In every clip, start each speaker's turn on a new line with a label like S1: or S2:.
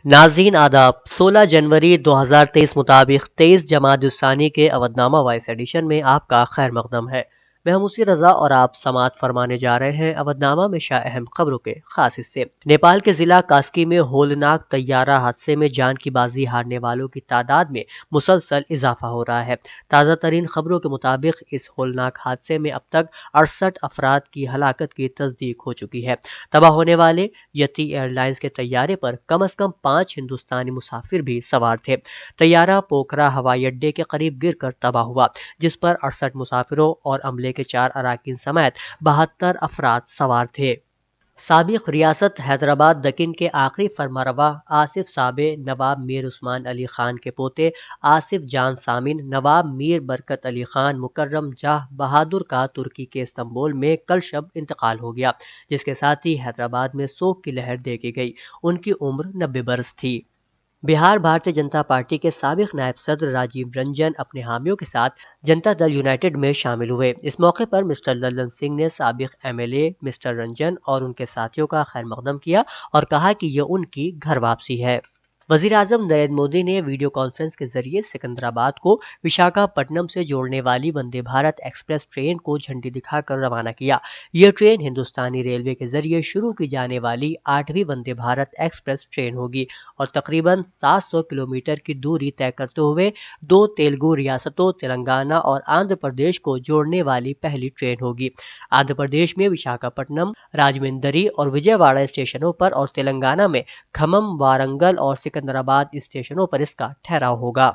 S1: ناظرین آداب 16 جنوری 2023 مطابق 23 جمادی الثانی کے اودنامہ وائس ایڈیشن میں آپ کا خیر مقدم ہے۔ میں موسی رضا اور آپ سماعت فرمانے جا رہے ہیں اودنامہ میں شائع اہم خبروں کے خاص حصے۔ نیپال کے ضلع کاسکی میں ہولناک طیارہ حادثے میں جان کی بازی ہارنے والوں کی تعداد میں مسلسل اضافہ ہو رہا ہے۔ تازہ ترین خبروں کے مطابق اس ہولناک حادثے میں اب تک 68 افراد کی ہلاکت کی تصدیق ہو چکی ہے۔ تباہ ہونے والے یتی ایئر لائنز کے طیارے پر کم از کم 5 ہندوستانی مسافر بھی سوار تھے۔ طیارہ پوکھرا ہوائی اڈے کے قریب گر کر تباہ ہوا، جس پر 68 مسافروں اور عملے کے 4 اراکین سمیت 72 افراد سوار تھے۔ سابق ریاست حیدرآباد دکن کے آخری فرمانروا آصف صابے نواب میر عثمان علی خان کے پوتے آصف جان سامن نواب میر برکت علی خان مکرم جاہ بہادر کا ترکی کے استنبول میں کل شب انتقال ہو گیا، جس کے ساتھ ہی حیدرآباد میں سوگ کی لہر دیکھی گئی۔ ان کی عمر 90 برس تھی۔ بہار بھارتیہ جنتا پارٹی کے سابق نائب صدر راجیو رنجن اپنے حامیوں کے ساتھ جنتا دل یونائیٹڈ میں شامل ہوئے۔ اس موقع پر مسٹر للن سنگھ نے سابق M L A mister Ranjan اور ان کے ساتھیوں کا خیر مقدم کیا اور کہا کہ یہ ان کی گھر واپسی ہے۔ وزیر اعظم نریندر مودی نے ویڈیو کانفرنس کے ذریعے سکندرآباد کو وشاکھاپٹنم سے جوڑنے والی وندے بھارت ایکسپریس ٹرین کو جھنڈی دکھا کر روانہ کیا۔ یہ ٹرین ہندوستانی ریلوے کے ذریعے شروع کی جانے والی 8ویں وندے بھارت ایکسپریس ٹرین ہوگی اور تقریباً 700 کلومیٹر کی دوری طے کرتے ہوئے 2 تیلگو ریاستوں تلنگانہ اور آندھرا پردیش کو جوڑنے والی پہلی ٹرین ہوگی۔ آندھرا پردیش میں وشاکھاپٹنم، راجمندری اور وجے واڑہ اسٹیشنوں پر اور تلنگانہ میں کھمم، وارنگل اور سکندرآباد اسٹیشنوں پر اس کا ٹھہراؤ ہوگا۔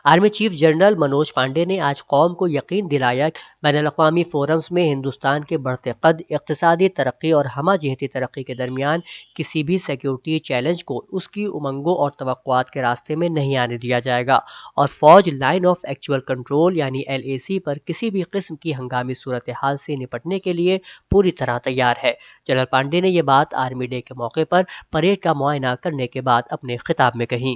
S1: Army chief general Manoj Pandey نے آج قوم کو یقین دلایا کہ بین الاقوامی فورمز میں ہندوستان کے بڑھتے قد، اقتصادی ترقی اور ہمہ جہتی ترقی کے درمیان کسی بھی سیکیورٹی چیلنج کو اس کی امنگوں اور توقعات کے راستے میں نہیں آنے دیا جائے گا اور فوج لائن آف ایکچوئل کنٹرول یعنی LAC پر کسی بھی قسم کی ہنگامی صورتحال سے نپٹنے کے لیے پوری طرح تیار ہے۔ جنرل پانڈے نے یہ بات آرمی ڈے کے موقع پر پریڈ کا معائنہ کرنے کے بعد اپنے خطاب میں کہی۔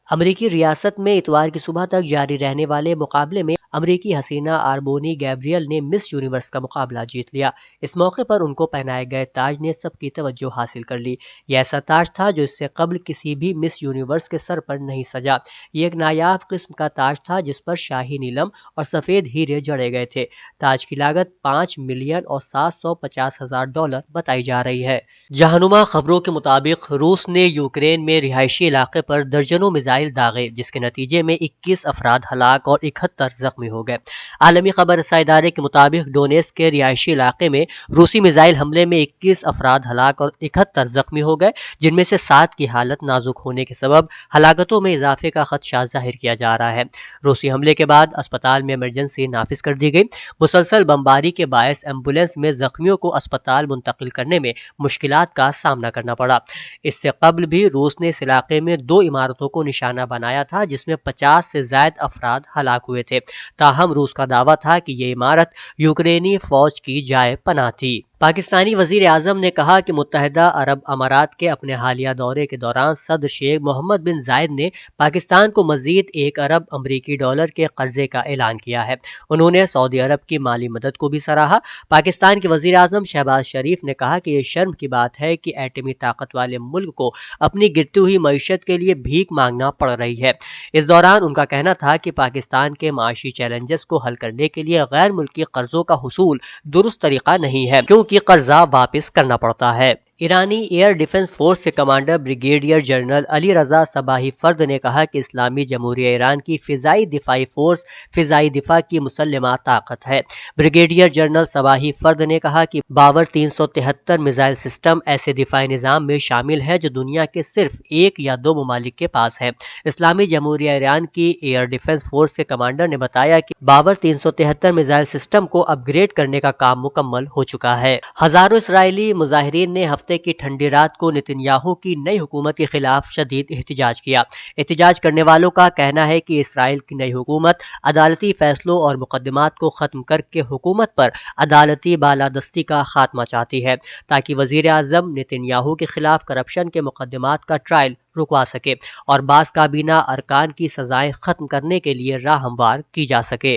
S1: امریکی ریاست میں اتوار کی صبح تک جاری رہنے والے مقابلے میں امریکی حسینہ آربونی گیبریل نے مس یونیورس کا مقابلہ جیت لیا۔ اس موقع پر ان کو پہنائے گئے تاج نے سب کی توجہ حاصل کر لی۔ یہ ایسا تاج تھا جو اس سے قبل کسی بھی مس یونیورس کے سر پر نہیں سجا۔ یہ ایک نایاب قسم کا تاج تھا جس پر شاہی نیلم اور سفید ہیرے جڑے گئے تھے۔ تاج کی لاگت $5 ملین اور $750,000 بتائی جا رہی ہے۔ جہنما خبروں کے مطابق روس نے یوکرین میں رہائشی علاقے پر درجنوں میزائل داغے، جس کے نتیجے میں 21 افراد ہلاک اور 71 زخمی ہو گئے۔ عالمی خبر رساں ادارے کے مطابق ڈونیٹسک کے رہائشی علاقے میں روسی میزائل حملے میں 21 افراد ہلاک اور 71 زخمی ہو گئے، جن میں سے 7 کی حالت نازک ہونے کے سبب ہلاکتوں میں اضافے کا خدشہ ظاہر کیا جا رہا ہے۔ روسی حملے کے بعد اسپتال میں ایمرجنسی نافذ کر دی گئی۔ مسلسل بمباری کے باعث ایمبولینس میں زخمیوں کو اسپتال منتقل کرنے میں مشکلات کا سامنا کرنا پڑا۔ اس سے قبل بھی روس نے اس علاقے میں 2 عمارتوں کو نشانہ بنایا تھا جس میں 50 سے زائد افراد ہلاک ہوئے تھے۔ تاہم روس کا دعویٰ تھا کہ یہ عمارت یوکرینی فوج کی جائے پناہ تھی۔ پاکستانی وزیر اعظم نے کہا کہ متحدہ عرب امارات کے اپنے حالیہ دورے کے دوران صدر شیخ محمد بن زائد نے پاکستان کو مزید 1 ارب امریکی ڈالر کے قرضے کا اعلان کیا ہے۔ انہوں نے سعودی عرب کی مالی مدد کو بھی سراہا۔ پاکستان کے وزیر اعظم شہباز شریف نے کہا کہ یہ شرم کی بات ہے کہ ایٹمی طاقت والے ملک کو اپنی گرتی ہوئی معیشت کے لیے بھیک مانگنا پڑ رہی ہے۔ اس دوران ان کا کہنا تھا کہ پاکستان کے معاشی چیلنجز کو حل کرنے کے لیے غیر ملکی قرضوں کا حصول درست طریقہ نہیں ہے، کیونکہ قرضہ واپس کرنا پڑتا ہے۔ ایرانی ایئر ڈیفنس فورس کے commander brigadier general Ali Raza صباحی فرد نے کہا کہ اسلامی جمہوریہ ایران کی فضائی دفاعی فورس فضائی دفاع کی مسلمہ طاقت ہے۔ بریگیڈیئر جنرل صباحی فرد نے کہا کہ باور 373 میزائل سسٹم ایسے دفاعی نظام میں شامل ہے جو دنیا کے صرف 1 یا 2 ممالک کے پاس ہے۔ اسلامی جمہوریہ ایران کی ایئر ڈیفنس فورس کے کمانڈر نے بتایا کہ باور 373 میزائل سسٹم کو اپ گریڈ کرنے کا کام مکمل ہو چکا ہے۔ ہزاروں اسرائیلی مظاہرین نے ہفتے کی ٹھنڈی رات کو نتنیاہو کی نئی حکومت کے خلاف شدید احتجاج کیا۔ احتجاج کرنے والوں کا کہنا ہے کہ اسرائیل کی نئی حکومت عدالتی فیصلوں اور مقدمات کو ختم کر کے حکومت پر عدالتی بالادستی کا خاتمہ چاہتی ہے تاکہ وزیر اعظم نتنیاہو کے خلاف کرپشن کے مقدمات کا ٹرائل رکوا سکے اور بعض کابینہ ارکان کی سزائیں ختم کرنے کے لیے راہ ہموار کی جا سکے۔